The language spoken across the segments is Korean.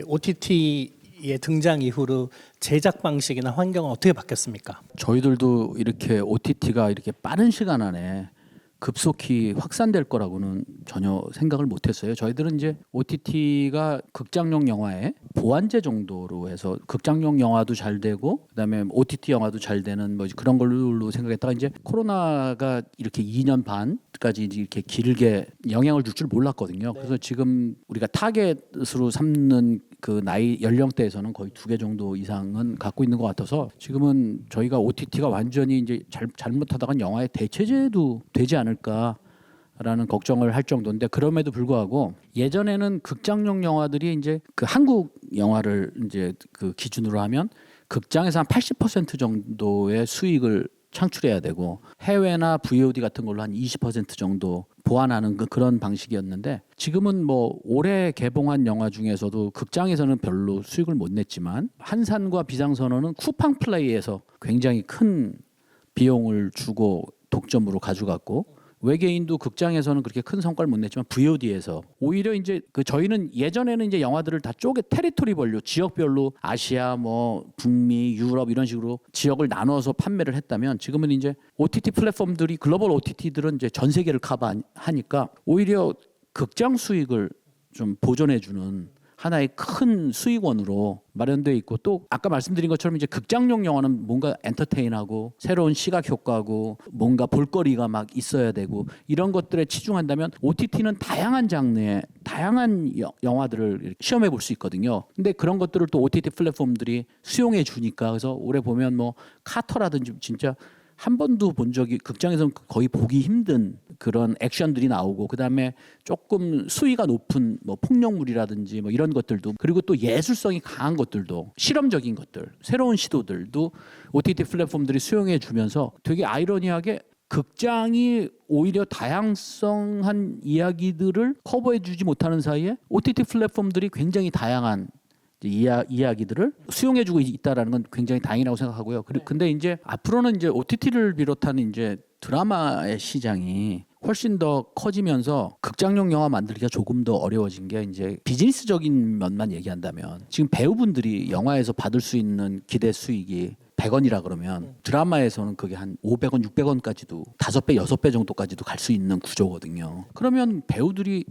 OTT의 등장 이후로 제작 방식이나 환경은 어떻게 바뀌었습니까? 저희들도 이렇게 OTT가 이렇게 빠른 시간 안에 급속히 확산될 거라고는 전혀 생각을 못했어요. 저희들은 이제 OTT가 극장용 영화의 보완제 정도로 해서 극장용 영화도 잘 되고 그다음에 OTT 영화도 잘 되는 뭐 그런 걸로 생각했다가 이제 코로나가 이렇게 2년 반까지 이렇게 길게 영향을 줄 줄 몰랐거든요. 그래서 지금 우리가 타겟으로 삼는 그 나이 연령대에서는 거의 2개 정도 이상은 갖고 있는 것 같아서 지금은 저희가 OTT가 완전히 이제 잘못하다간 영화의 대체제도 되지 않을까라는 걱정을 할 정도인데 그럼에도 불구하고 예전에는 극장용 영화들이 이제 그 한국 영화를 이제 그 기준으로 하면 극장에서 한 80% 정도의 수익을 창출해야 되고 해외나 VOD 같은 걸로 한 20% 정도 보완하는 그런 방식이었는데 지금은 뭐 올해 개봉한 영화 중에서도 극장에서는 별로 수익을 못 냈지만 한산과 비상선언은 쿠팡 플레이에서 굉장히 큰 비용을 주고 독점으로 가져갔고 외계인도 극장에서는 그렇게 큰 성과를 못 냈지만 VOD에서 오히려 이제 그 저희는 예전에는 이제 영화들을 다 쪼개 테리토리별로 지역별로 아시아 뭐 북미 유럽 이런 식으로 지역을 나눠서 판매를 했다면 지금은 이제 OTT 플랫폼들이 글로벌 OTT들은 이제 전 세계를 커버하니까 오히려 극장 수익을 좀 보존해 주는 하나의 큰 수익원으로 마련되어 있고 또 아까 말씀드린 것처럼 이제 극장용 영화는 뭔가 엔터테인하고 새로운 시각 효과고 뭔가 볼거리가 막 있어야 되고 이런 것들에 치중한다면 OTT는 다양한 장르의 다양한 영화들을 시험해 볼 수 있거든요. 근데 그런 것들을 또 OTT 플랫폼들이 수용해 주니까 그래서 올해 보면 뭐 카터라든지 진짜 한 번도 본 적이 극장에서는 거의 보기 힘든 그런 액션들이 나오고 그다음에 조금 수위가 높은 뭐 폭력물이라든지 뭐 이런 것들도 그리고 또 예술성이 강한 것들도 실험적인 것들 새로운 시도들도 OTT 플랫폼들이 수용해 주면서 되게 아이러니하게 극장이 오히려 다양성한 이야기들을 커버해 주지 못하는 사이에 OTT 플랫폼들이 굉장히 다양한 이야기들을 수용해주고 있다라는 건 굉장히 다행이라고 생각하고요. 근데 이제 앞으로는 이제 OTT를 비롯한 이제 드라마의 시장이 훨씬 더 커지면서 극장용 영화 만들기가 조금 더 어려워진 게 이제 비즈니스적인 면만 얘기한다면 지금 배우분들이 영화에서 받을 수 있는 기대 수익이 100원이라 그러면 드라마에서는 그게 한 500원, 600원까지도 5배, 6배 정도까지도 갈 수 있는 구조거든요. 그러면 배우들이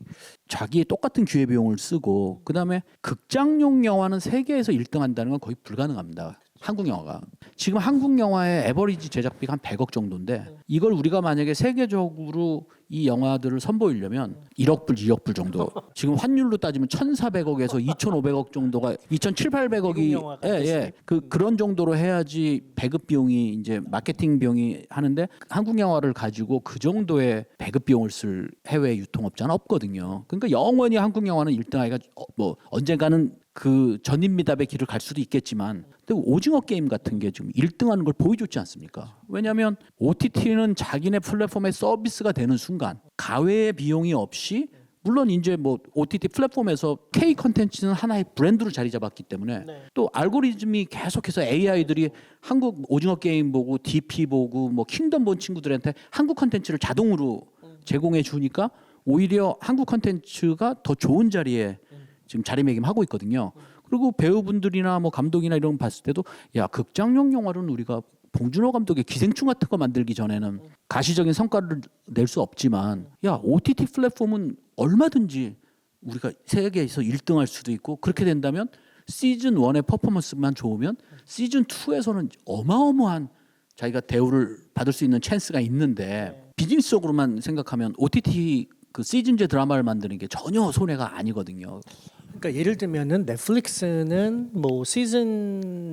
자기의 똑같은 기회비용을 쓰고 그다음에 극장용 영화는 세계에서 1등 한다는 건 거의 불가능합니다. 한국 영화가. 지금 한국 영화의 에버리지 제작비가 한 100억 정도인데 이걸 우리가 만약에 세계적으로 이 영화들을 선보이려면 1억 불, 2억 불 정도. 지금 환율로 따지면 1,400억에서 2,500억 정도가 2,700~800억이 그런 정도로 해야지 배급 비용이 이제 마케팅 비용이 하는데 한국 영화를 가지고 그 정도의 배급 비용을 쓸 해외 유통업자는 없거든요. 그러니까 영원히 한국 영화는 1등하기가 뭐 언젠가는 그 전인미답의 길을 갈 수도 있겠지만 근데 오징어 게임 같은 게 지금 1등하는 걸 보여줬지 않습니까? 왜냐하면 OTT는 자기네 플랫폼의 서비스가 되는 순간 가외의 비용이 없이 물론 이제 뭐 OTT 플랫폼에서 K 컨텐츠는 하나의 브랜드로 자리 잡았기 때문에 또 알고리즘이 계속해서 AI들이 한국 오징어 게임 보고 DP 보고 뭐 킹덤 본 친구들한테 한국 컨텐츠를 자동으로 제공해 주니까 오히려 한국 컨텐츠가 더 좋은 자리에 지금 자리매김하고 있거든요. 그리고 배우분들이나 뭐 감독이나 이런 거 봤을 때도 야 극장용 영화로는 우리가 봉준호 감독의 기생충 같은 거 만들기 전에는 가시적인 성과를 낼 수 없지만 야 OTT 플랫폼은 얼마든지 우리가 세계에서 1등할 수도 있고 그렇게 된다면 시즌 1의 퍼포먼스만 좋으면 시즌 2에서는 어마어마한 자기가 대우를 받을 수 있는 찬스가 있는데 비즈니스적으로만 생각하면 OTT 그 시즌제 드라마를 만드는 게 전혀 손해가 아니거든요. 그러니까 예를 들면은 넷플릭스는 뭐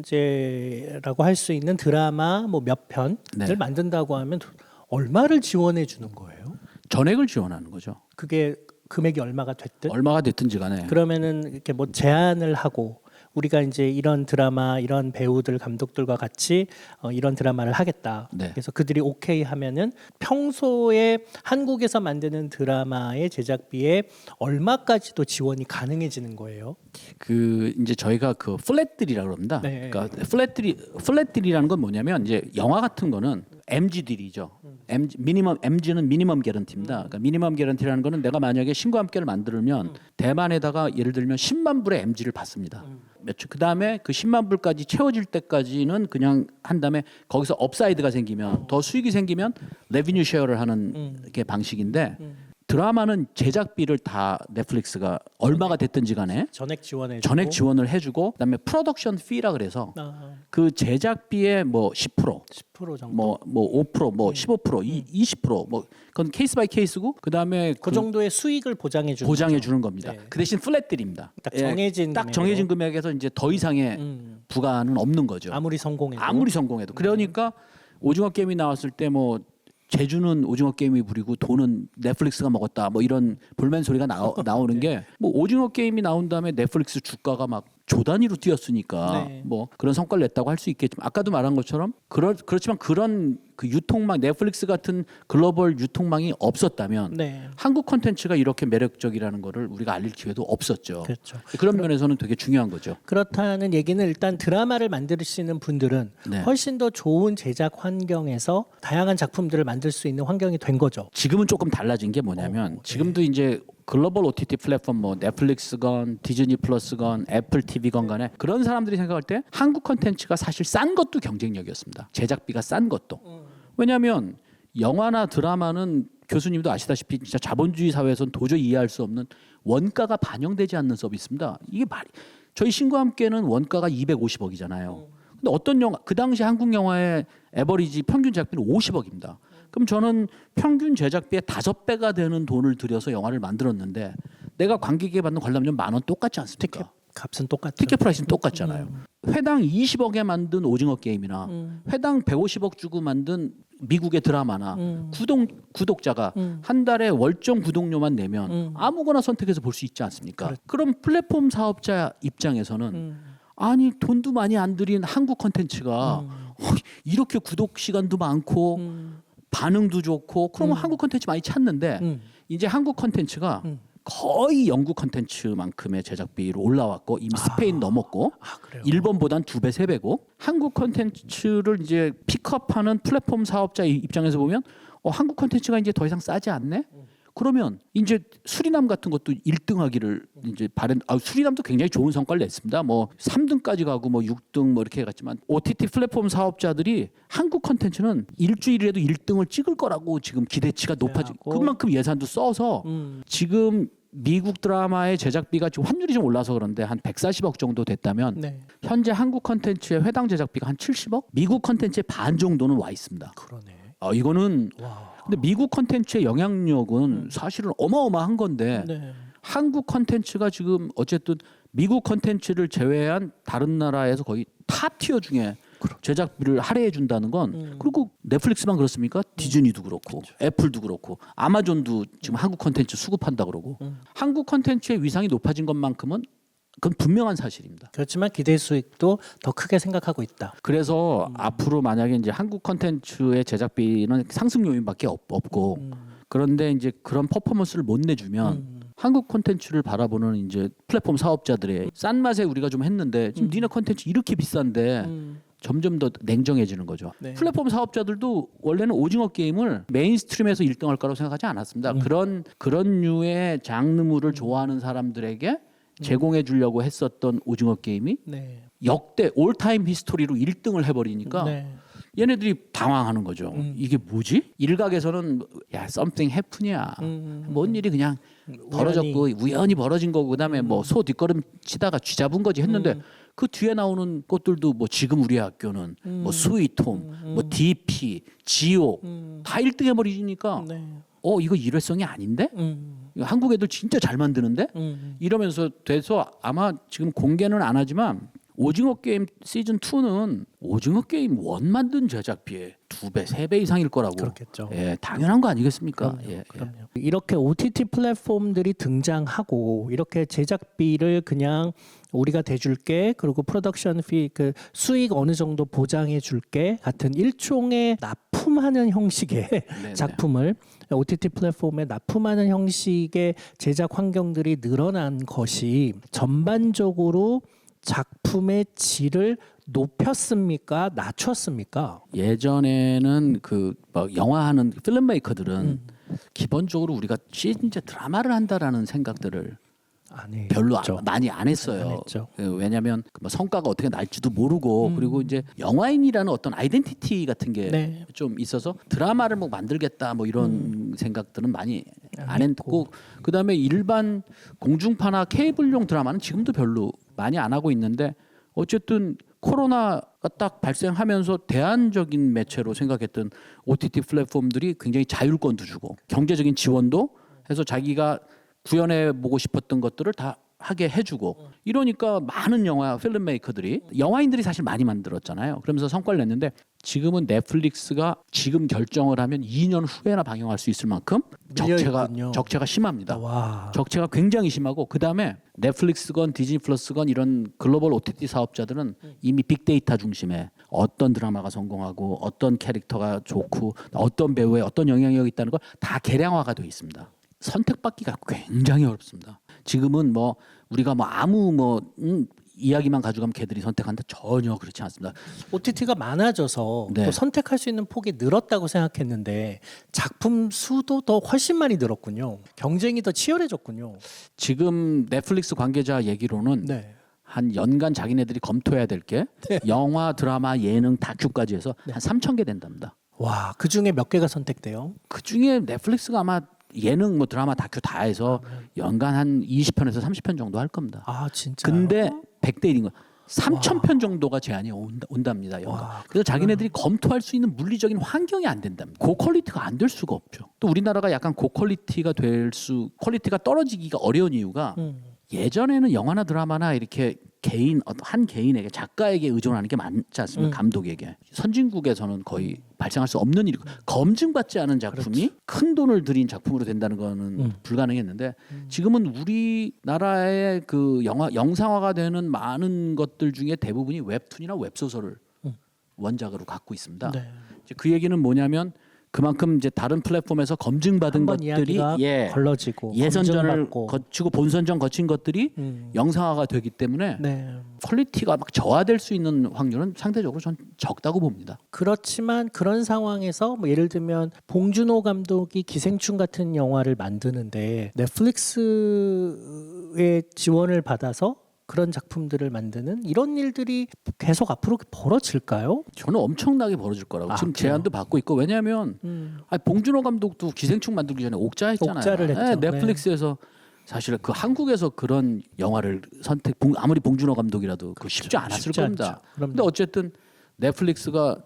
시즌제라고 할 수 있는 드라마 뭐 몇 편을 만든다고 하면 얼마를 지원해 주는 거예요? 전액을 지원하는 거죠. 그게 금액이 얼마가 됐든지 간에. 그러면은 이렇게 뭐 제안을 하고 우리가 이제 이런 드라마, 이런 배우들, 감독들과 같이 이런 드라마를 하겠다. 그래서 그들이 오케이 하면은 평소에 한국에서 만드는 드라마의 제작비에 얼마까지도 지원이 가능해지는 거예요? 그 이제 저희가 그 플랫딜이라고 합니다. 그러니까 플랫딜이라는 건 뭐냐면 이제 영화 같은 거는 MG들이죠. MG는 미니멈 개런티입니다. 그러니까 미니멈 개런티라는 거는 내가 만약에 신과 함께를 만들면 대만에다가 예를 들면 10만 불의 MG를 받습니다. 그다음에 그 10만 불까지 채워질 때까지는 그냥 한 다음에 거기서 업사이드가 생기면 더 수익이 생기면 레비뉴 쉐어를 하는 게 방식인데 드라마는 제작비를 다 넷플릭스가 얼마가 됐든지 간에 전액 지원을 해주고 그다음에 프로덕션 피라 그래서 그 제작비의 뭐 10%, 10% 정도. 뭐 5%, 뭐 15%, 20%, 뭐 그건 케이스 바이 케이스고 그다음에 그 정도의 수익을 보장해 주는 겁니다. 네. 그 대신 플랫들입니다. 딱 정해진 딱 정해진 금액에서 이제 더 이상의 부과는 없는 거죠. 아무리 성공해도. 그러니까 오징어 게임이 나왔을 때 뭐 제주는 오징어 게임이 부리고 돈은 넷플릭스가 먹었다 뭐 이런 불만 소리가 나오는 네. 게 뭐 오징어 게임이 나온 다음에 넷플릭스 주가가 막 조 단위로 뛰었으니까 네. 뭐 그런 성과를 냈다고 할 수 있겠지만 아까도 말한 것처럼 그렇지만 그런 그 유통망 넷플릭스 같은 글로벌 유통망이 없었다면 네. 한국 콘텐츠가 이렇게 매력적이라는 거를 우리가 알릴 기회도 없었죠. 그렇죠. 그런 면에서는 되게 중요한 거죠. 그렇다는 얘기는 일단 드라마를 만드시는 분들은 네. 훨씬 더 좋은 제작 환경에서 다양한 작품들을 만들 수 있는 환경이 된 거죠. 지금은 조금 달라진 게 뭐냐면 지금도 이제 글로벌 OTT 플랫폼 뭐 넷플릭스건 디즈니 플러스건 애플 TV건 간에 그런 사람들이 생각할 때 한국 콘텐츠가 사실 싼 것도 경쟁력이었습니다. 제작비가 싼 것도. 왜냐하면 영화나 드라마는 교수님도 아시다시피 진짜 자본주의 사회에서는 도저히 이해할 수 없는 원가가 반영되지 않는 서비스입니다. 이게 말이 저희 신과 함께는 원가가 250억이잖아요. 근데 어떤 영화 그 당시 한국 영화의 에버리지 평균 제작비는 50억입니다. 그럼 저는 평균 제작비의 5배가 되는 돈을 들여서 영화를 만들었는데 내가 관객에게 받는 관람료 10,000원 똑같지 않습니까? 티켓 값은 똑같죠. 티켓 프라이스는 똑같잖아요. 회당 20억에 만든 오징어 게임이나 회당 150억 주고 만든 미국의 드라마나 구독자가 한 달에 월정 구독료만 내면 아무거나 선택해서 볼 수 있지 않습니까? 그럼 플랫폼 사업자 입장에서는 아니 돈도 많이 안 들인 한국 콘텐츠가 이렇게 구독 시간도 많고 반응도 좋고 그러면 한국 콘텐츠 많이 찾는데 이제 한국 콘텐츠가 거의 영국 콘텐츠만큼의 제작비로 올라왔고 이미 스페인 넘었고 그래요? 일본보단 2배, 3배고 한국 콘텐츠를 이제 픽업하는 플랫폼 사업자 입장에서 보면 한국 콘텐츠가 이제 더 이상 싸지 않네? 그러면 이제 수리남 같은 것도 1등하기를 이제 수리남도 굉장히 좋은 성과를 냈습니다. 뭐 3등까지 가고 뭐 6등 뭐 이렇게 갔지만 OTT 플랫폼 사업자들이 한국 콘텐츠는 일주일이라도 1등을 찍을 거라고 지금 기대치가 높아지고 그만큼 예산도 써서 지금 미국 드라마의 제작비가 지금 환율이 좀 올라서 그런데 한 140억 정도 됐다면 네. 현재 한국 콘텐츠의 회당 제작비가 한 70억? 미국 콘텐츠의 반 정도는 와 있습니다. 그러네. 이거는 와. 근데 미국 콘텐츠의 영향력은 사실은 어마어마한 건데 네. 한국 콘텐츠가 지금 어쨌든 미국 콘텐츠를 제외한 다른 나라에서 거의 탑 티어 중에 제작비를 할애해 준다는 건 그리고 넷플릭스만 그렇습니까? 디즈니도 그렇고 애플도 그렇고 아마존도 지금 한국 콘텐츠 수급한다 그러고 한국 콘텐츠의 위상이 높아진 것만큼은 그건 분명한 사실입니다. 그렇지만 기대 수익도 더 크게 생각하고 있다. 그래서 앞으로 만약에 이제 한국 콘텐츠의 제작비는 상승 요인밖에 없고 그런데 이제 그런 퍼포먼스를 못 내주면 한국 콘텐츠를 바라보는 이제 플랫폼 사업자들의 싼 맛에 우리가 좀 했는데 지금 니네 콘텐츠 이렇게 비싼데 점점 더 냉정해지는 거죠. 네. 플랫폼 사업자들도 원래는 오징어 게임을 메인스트림에서 1등할 거라고 생각하지 않았습니다. 그런 류의 장르물을 좋아하는 사람들에게 제공해 주려고 했었던 오징어 게임이 네. 역대 올타임 히스토리로 1등을 해버리니까 네. 얘네들이 당황하는 거죠. 이게 뭐지? 일각에서는 야 something happen이야. 뭔 일이 그냥 벌어졌고 우연히 벌어진 거고 그다음에 뭐 소 뒷걸음 치다가 쥐 잡은 거지 했는데 그 뒤에 나오는 것들도 뭐 지금 우리 학교는 뭐 스위트홈, 뭐 DP, 지옥 다 1등 해버리니까 네. 이거 일회성이 아닌데? 이거 한국 애들 진짜 잘 만드는데? 이러면서 돼서 아마 지금 공개는 안 하지만 오징어 게임 시즌 2는 오징어 게임 1 만든 제작비의 2배, 3배 이상일 거라고. 그렇겠죠. 예, 당연한 거 아니겠습니까? 그럼요. 이렇게 OTT 플랫폼들이 등장하고 이렇게 제작비를 그냥 우리가 대줄게 그리고 프로덕션 피 그 수익 어느 정도 보장해 줄게 같은 일종의 납품하는 형식의 작품을 OTT 플랫폼에 납품하는 형식의 제작 환경들이 늘어난 것이 전반적으로 작품의 질을 높였습니까? 낮췄습니까? 예전에는 뭐 영화하는 필름메이커들은 기본적으로 우리가 시즌제 드라마를 한다라는 생각들을 아니, 별로 그렇죠. 많이 안 했어요. 안 했죠. 왜냐하면 뭐 성과가 어떻게 날지도 모르고 그리고 이제 영화인이라는 어떤 아이덴티티 같은 게 좀 있어서 드라마를 뭐 만들겠다 뭐 이런 생각들은 많이 안 했고 그다음에 일반 공중파나 케이블용 드라마는 지금도 별로 많이 안 하고 있는데 어쨌든 코로나가 딱 발생하면서 대안적인 매체로 생각했던 OTT 플랫폼들이 굉장히 자율권도 주고 경제적인 지원도 해서 자기가 구현해 보고 싶었던 것들을 다 하게 해주고 이러니까 많은 영화 필름메이커들이 영화인들이 사실 많이 만들었잖아요. 그러면서 성과를 냈는데 지금은 넷플릭스가 지금 결정을 하면 2년 후에나 방영할 수 있을 만큼 적체가 심합니다. 와. 적체가 굉장히 심하고 그다음에 넷플릭스건 디즈니 플러스건 이런 글로벌 OTT 사업자들은 이미 빅데이터 중심에 어떤 드라마가 성공하고 어떤 캐릭터가 좋고 어떤 배우에 어떤 영향력이 있다는 걸 다 계량화가 되어 있습니다. 선택받기가 굉장히 어렵습니다. 지금은 뭐 우리가 뭐 아무 이야기만 가져가면 걔들이 선택한다 전혀 그렇지 않습니다. OTT가 많아져서 네. 또 선택할 수 있는 폭이 늘었다고 생각했는데 작품 수도 더 훨씬 많이 늘었군요. 경쟁이 더 치열해졌군요. 지금 넷플릭스 관계자 얘기로는 네. 한 연간 자기네들이 검토해야 될 게 영화, 드라마, 예능, 다큐까지 해서 한 3,000개 된답니다. 와, 그 중에 몇 개가 선택돼요? 그 중에 넷플릭스가 아마 예능, 뭐 드라마, 다큐 다 해서 연간 한 20편에서 30편 정도 할 겁니다. 아, 진짜. 근데 100대 1인 거 3,000편 정도가 제한이 온답니다. 연간. 와, 그래서 자기네들이 검토할 수 있는 물리적인 환경이 안 된답니다. 고퀄리티가 안 될 수가 없죠. 또 우리나라가 약간 고퀄리티가 퀄리티가 떨어지기가 어려운 이유가 예전에는 영화나 드라마나 이렇게 한 개인에게 작가에게 의존하는 게 많지 않습니까? 감독에게. 선진국에서는 거의 발생할 수 없는 일이고 검증받지 않은 작품이 큰 돈을 들인 작품으로 된다는 거는 불가능했는데 지금은 우리나라의 그 영상화가 되는 많은 것들 중에 대부분이 웹툰이나 웹소설을 원작으로 갖고 있습니다. 네. 이제 그 얘기는 뭐냐면 그만큼 이제 다른 플랫폼에서 검증받은 한번 것들이 이야기가 걸러지고 예선전을 검증받고. 거치고 본선전 거친 것들이 영상화가 되기 때문에 네. 퀄리티가 막 저하될 수 있는 확률은 상대적으로 전 적다고 봅니다. 그렇지만 그런 상황에서 뭐 예를 들면 봉준호 감독이 기생충 같은 영화를 만드는데 넷플릭스의 지원을 받아서 그런 작품들을 만드는 이런 일들이 계속 앞으로 벌어질까요? 저는 엄청나게 벌어질 거라고 지금 그래요? 제안도 받고 있고 왜냐하면 봉준호 감독도 기생충 만들기 전에 옥자했잖아요. 옥자를 했죠. 넷플릭스에서 사실 그 한국에서 그런 영화를 아무리 봉준호 감독이라도 그 쉽지 않았을 쉽지 겁니다. 않죠. 그런데 어쨌든 넷플릭스가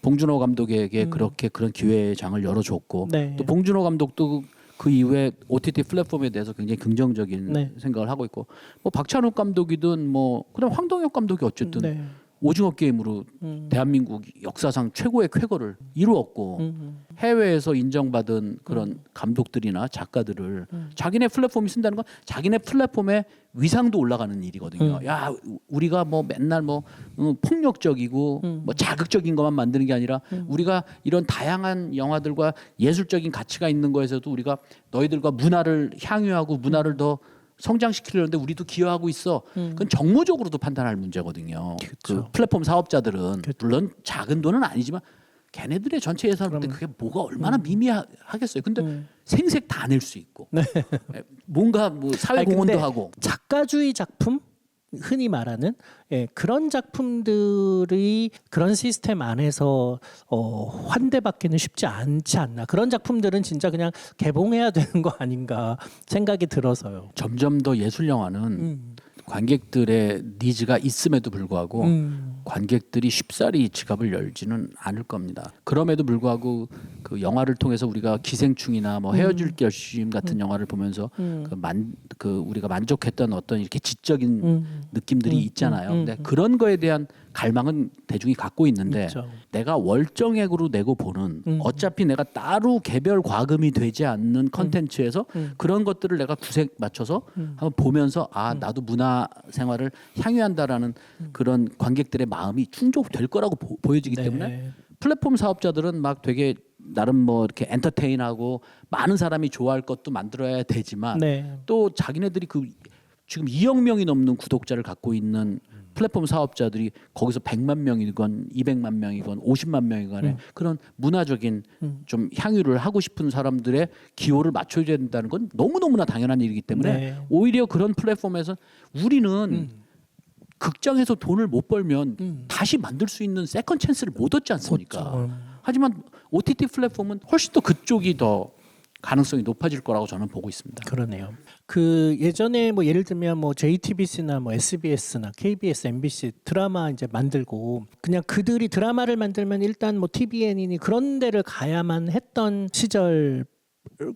봉준호 감독에게 그렇게 그런 기회장을 열어줬고 네. 또 봉준호 감독도 그 이후에 OTT 플랫폼에 대해서 굉장히 긍정적인 네. 생각을 하고 있고 뭐 박찬욱 감독이든 뭐 그다음 황동혁 감독이 어쨌든 네. 오징어 게임으로 대한민국 역사상 최고의 쾌거를 이루었고 해외에서 인정받은 그런 감독들이나 작가들을 자기네 플랫폼이 쓴다는 건 자기네 플랫폼의 위상도 올라가는 일이거든요. 야, 우리가 뭐 맨날 뭐 폭력적이고 뭐 자극적인 것만 만드는 게 아니라 우리가 이런 다양한 영화들과 예술적인 가치가 있는 거에서도 우리가 너희들과 문화를 향유하고 문화를 더 성장시키려는데 우리도 기여하고 있어. 그건 정무적으로도 판단할 문제거든요. 그 플랫폼 사업자들은 물론 작은 돈은 아니지만 걔네들의 전체 예산을 볼 때 그게 뭐가 얼마나 미미하겠어요. 근데 생색 다 낼 수 있고 뭔가 뭐 사회 공헌도 하고 작가주의 작품 흔히 말하는 그런 작품들이 그런 시스템 안에서 환대받기는 쉽지 않지 않나. 그런 작품들은 진짜 그냥 개봉해야 되는 거 아닌가 생각이 들어서요. 점점 더 예술 영화는 관객들의 니즈가 있음에도 불구하고 관객들이 쉽사리 지갑을 열지는 않을 겁니다. 그럼에도 불구하고 그 영화를 통해서 우리가 기생충이나 뭐 헤어질 결심 같은 영화를 보면서 우리가 만족했던 어떤 이렇게 지적인 느낌들이 있잖아요. 근데 그런 거에 대한 갈망은 대중이 갖고 있는데 있죠. 내가 월정액으로 내고 보는 어차피 내가 따로 개별 과금이 되지 않는 컨텐츠에서 그런 것들을 내가 구색 맞춰서 한번 보면서 나도 문화 생활을 향유한다라는 그런 관객들의 마음이 충족될 거라고 보여지기 때문에 플랫폼 사업자들은 막 되게 나름 뭐 이렇게 엔터테인하고 많은 사람이 좋아할 것도 만들어야 되지만 또 자기네들이 그 지금 2억 명이 넘는 구독자를 갖고 있는 플랫폼 사업자들이 거기서 100만 명이건 200만 명이건 50만 명이건 그런 문화적인 좀 향유를 하고 싶은 사람들의 기호를 맞춰야 된다는 건 너무너무나 당연한 일이기 때문에 네. 오히려 그런 플랫폼에서 우리는 극장에서 돈을 못 벌면 다시 만들 수 있는 세컨 찬스를 못 얻지 않습니까? 그렇죠. 하지만 OTT 플랫폼은 훨씬 더 그쪽이 더 가능성이 높아질 거라고 저는 보고 있습니다. 그러네요. 그 예전에 뭐 예를 들면 뭐 JTBC나 뭐 SBS나 KBS, MBC 드라마 이제 만들고 그냥 그들이 드라마를 만들면 일단 뭐 TVN이니 그런 데를 가야만 했던 시절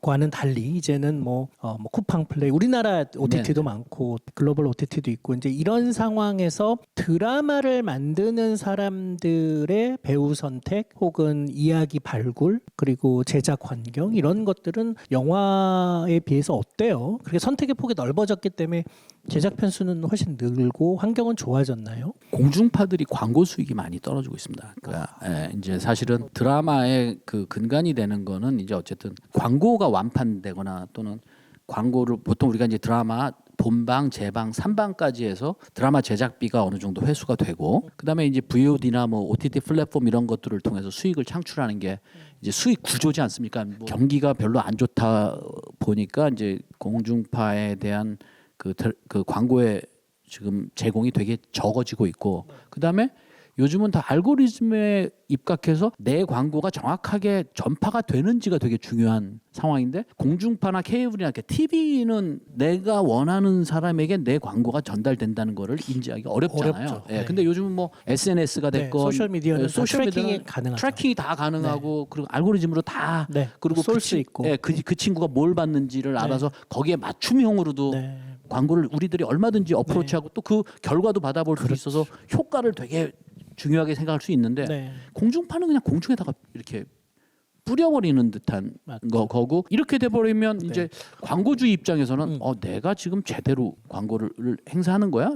과는 달리 이제는 뭐 쿠팡 플레이 우리나라 OTT도 많고 글로벌 OTT도 있고 이제 이런 상황에서 드라마를 만드는 사람들의 배우 선택 혹은 이야기 발굴 그리고 제작 환경 이런 것들은 영화에 비해서 어때요? 그렇게 선택의 폭이 넓어졌기 때문에 제작 편수는 훨씬 늘고 환경은 좋아졌나요? 공중파들이 광고 수익이 많이 떨어지고 있습니다. 그러니까 이제 사실은 드라마의 그 근간이 되는 거는 이제 어쨌든 광고가 완판되거나 또는 광고를 보통 우리가 이제 드라마 본방, 재방, 3방까지 해서 드라마 제작비가 어느 정도 회수가 되고 그다음에 이제 VOD나 뭐 OTT 플랫폼 이런 것들을 통해서 수익을 창출하는 게 이제 수익 구조지 않습니까? 뭐 경기가 별로 안 좋다 보니까 이제 공중파에 대한 그 광고의 지금 제공이 되게 적어지고 있고 그다음에 요즘은 다 알고리즘에 입각해서 내 광고가 정확하게 전파가 되는지가 되게 중요한 상황인데 공중파나 케이블이나 TV는 내가 원하는 사람에게 내 광고가 전달된다는 거를 인지하기 어렵잖아요. 어렵죠. 예, 네. 근데 요즘은 뭐 SNS가 네, 됐건 소셜미디어는 다 소셜미디어는 트래킹이 가능하죠. 트래킹이 다 가능하고 그리고 알고리즘으로 다 네, 그리고 쏠 수 있고. 예, 그 친구가 뭘 받는지를 알아서 거기에 맞춤형으로도 네. 광고를 우리들이 얼마든지 어프로치하고 또 그 결과도 받아볼 수 있어서 효과를 되게 중요하게 생각할 수 있는데 네. 공중파는 그냥 공중에다가 이렇게 뿌려버리는 듯한 거고 이렇게 돼버리면 이제 광고주 입장에서는 내가 지금 제대로 광고를 행사하는 거야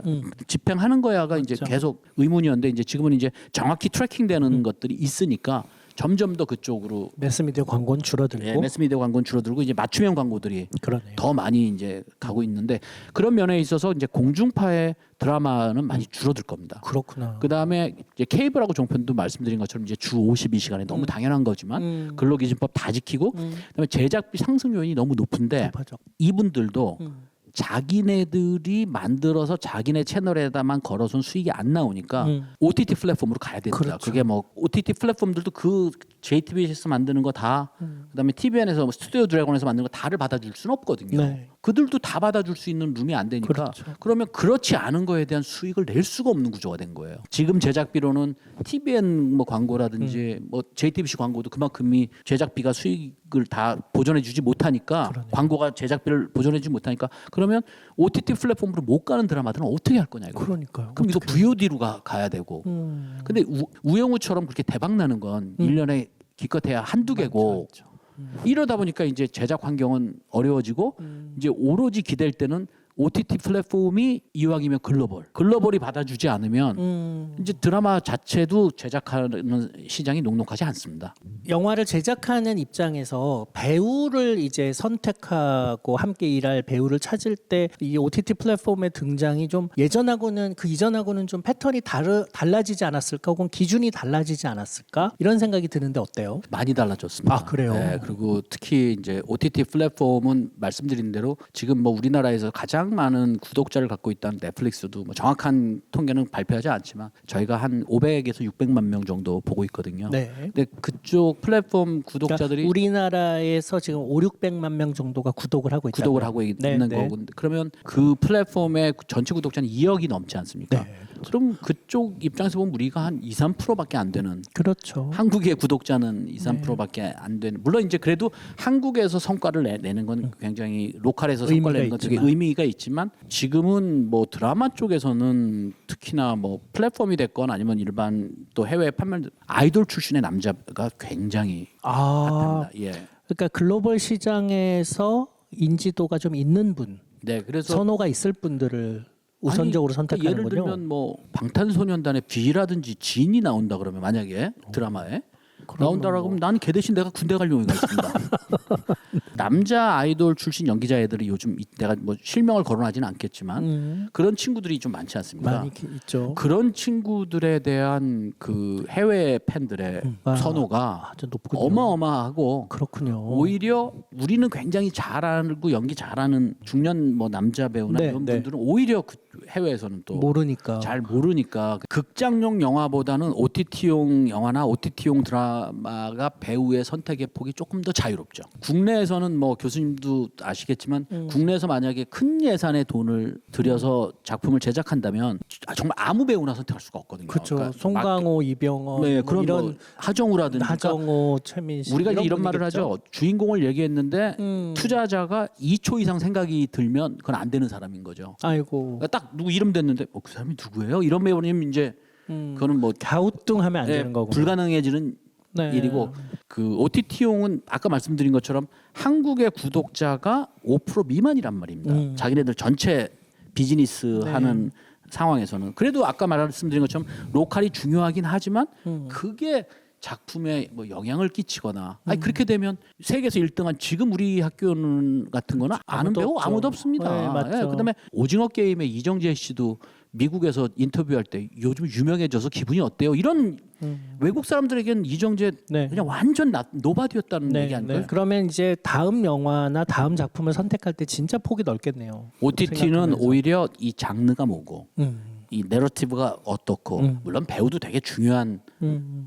집행하는 거야가 이제 계속 의문이었는데 이제 지금은 이제 정확히 트래킹되는 것들이 있으니까 점점 더 그쪽으로 매스미디어 광고는 줄어들고 예, 매스미디어 광고는 줄어들고 이제 맞춤형 광고들이 그러네요. 더 많이 이제 가고 있는데 그런 면에 있어서 이제 공중파의 드라마는 많이 줄어들 겁니다. 그렇구나. 그 다음에 이제 케이블하고 종편도 말씀드린 것처럼 이제 주 52시간에 너무 당연한 거지만 근로기준법 다 지키고 그다음에 제작비 상승 요인이 너무 높은데 맞아. 이분들도 자기네들이 만들어서 자기네 채널에다만 걸어선 수익이 안 나오니까 OTT 플랫폼으로 가야 됩니다. 그렇죠. 그게 뭐 OTT 플랫폼들도 그 JTBC에서 만드는 거 다 그다음에 TVN에서 뭐 스튜디오 드래곤에서 만드는 거 다를 받아줄 수는 없거든요. 네. 그들도 다 받아줄 수 있는 룸이 안 되니까 그렇죠. 그러면 그렇지 않은 거에 대한 수익을 낼 수가 없는 구조가 된 거예요. 지금 제작비로는 TVN 뭐 광고라든지 뭐 JTBC 광고도 그만큼이 제작비가 수익을 다 보존해주지 못하니까 광고가 제작비를 보존해주지 못하니까 그러면 OTT 플랫폼으로 못 가는 드라마들은 어떻게 할 거냐 이거. 그러니까요. 그럼 이거 VOD로 가야 되고. 근데 우영우처럼 그렇게 대박 나는 건 1년에 기껏해야 한두 개고. 이러다 보니까 이제 제작 환경은 어려워지고 이제 오로지 기댈 때는 OTT 플랫폼이 이왕이면 글로벌이 받아주지 않으면 이제 드라마 자체도 제작하는 시장이 녹록하지 않습니다. 영화를 제작하는 입장에서 배우를 이제 선택하고 함께 일할 배우를 찾을 때 이 OTT 플랫폼의 등장이 좀 예전하고는 그 이전하고는 좀 패턴이 달라지지 않았을까 혹은 기준이 달라지지 않았을까 이런 생각이 드는데 어때요? 많이 달라졌습니다. 아, 그래요? 네, 그리고 특히 이제 OTT 플랫폼은 말씀드린 대로 지금 뭐 우리나라에서 가장 많은 구독자를 갖고 있다는 넷플릭스도 뭐 정확한 통계는 발표하지 않지만 저희가 한 500에서 600만 명 정도 보고 있거든요. 네. 근데 그쪽 플랫폼 구독자들이 그러니까 우리나라에서 지금 5,600만 명 정도가 구독을 하고 있다. 구독을 하고 있는 거고 그러면 그 플랫폼의 전체 구독자는 2억이 넘지 않습니까? 네. 그럼 그쪽 입장에서 보면 우리가 한 2, 3%밖에 안 되는 그렇죠. 한국의 구독자는 2, 3%밖에 안 되는 물론 이제 그래도 한국에서 성과를 내는 건 굉장히 로컬에서 성과를 내는 건 되게 의미가 있지만 지금은 뭐 드라마 쪽에서는 특히나 뭐 플랫폼이 됐건 아니면 일반 또 해외 판매 아이돌 출신의 남자가 굉장히 핫합니다. 예. 그러니까 글로벌 시장에서 인지도가 좀 있는 분, 네, 그래서 선호가 있을 분들을 우선적으로 선택하는군요. 예를 들면 뭐 방탄소년단의 B라든지 진이 나온다 그러면 만약에 드라마에 나온다라고 하면 나는 걔 대신 내가 군대 갈 용의가 있습니다. 남자 아이돌 출신 연기자 애들이 요즘 내가 뭐 실명을 거론하지는 않겠지만 그런 친구들이 좀 많지 않습니까? 많이 있죠. 그런 친구들에 대한 그 해외 팬들의 선호가 아주 높군요. 어마어마하고 그렇군요. 오히려 우리는 굉장히 잘 알고 연기 잘하는 중년 뭐 남자 배우나 네, 이런 네. 분들은 오히려 그 해외에서는 또 모르니까. 잘 모르니까 극장용 영화보다는 OTT용 영화나 OTT용 드라마가 배우의 선택의 폭이 조금 더 자유롭죠. 국내에서는 뭐 교수님도 아시겠지만 국내에서 만약에 큰 예산의 돈을 들여서 작품을 제작한다면 정말 아무 배우나 선택할 수가 없거든요. 그렇죠. 그러니까 송강호, 이병헌, 네, 뭐 그런 이런 뭐 하정우라든지 하정우, 최민식 우리가 이제 이런 분이겠죠? 말을 하죠. 주인공을 얘기했는데 투자자가 2초 이상 생각이 들면 그건 안 되는 사람인 거죠. 아이고. 그러니까 딱 누구 이름 됐는데 그 사람이 누구예요? 이런 배우님 이제 그거는 뭐 갸우뚱하면 안 네, 되는 거고. 불가능해지는 네. 일이고 그 OTT용은 아까 말씀드린 것처럼 한국의 구독자가 5% 미만이란 말입니다. 자기네들 전체 비즈니스 하는 상황에서는 그래도 아까 말씀드린 것처럼 로컬이 중요하긴 하지만 그게 작품에 뭐 영향을 끼치거나 아니 그렇게 되면 세계에서 1등한 지금 우리 학교는 같은 거는 아는 아무도 배우 없죠. 아무도 없습니다. 네, 맞죠. 그다음에 오징어 게임의 이정재 씨도 미국에서 인터뷰할 때 요즘 유명해져서 기분이 어때요? 이런 외국 사람들에게는 이정재 네. 그냥 완전 노바디였다는 얘기 아닐까요? 그러면 이제 다음 영화나 다음 작품을 선택할 때 진짜 폭이 넓겠네요. OTT는 생각하면서. 오히려 이 장르가 뭐고 이 내러티브가 어떻고 물론 배우도 되게 중요한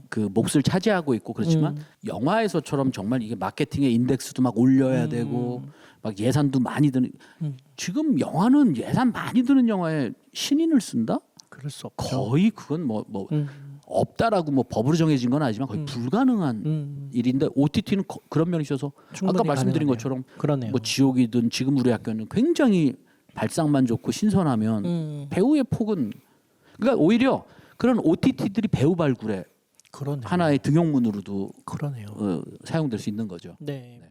그 몫을 차지하고 있고 그렇지만 영화에서처럼 정말 이게 마케팅의 인덱스도 막 올려야 되고 막 예산도 많이 드는 지금 영화는 예산 많이 드는 영화에 신인을 쓴다? 그럴 수 없죠. 거의 그건 뭐 없다라고 뭐 법으로 정해진 건 아니지만 거의 불가능한 일인데 OTT는 그런 면이 있어서 아까 충분히 말씀드린 가능하네요. 것처럼 그러네요. 뭐 지옥이든 지금 우리 학교는 굉장히 발상만 좋고 신선하면 배우의 폭은 그러니까 오히려 그런 OTT들이 배우 발굴에 그러네요. 하나의 등용문으로도 그러네요. 사용될 수 있는 거죠. 네. 네.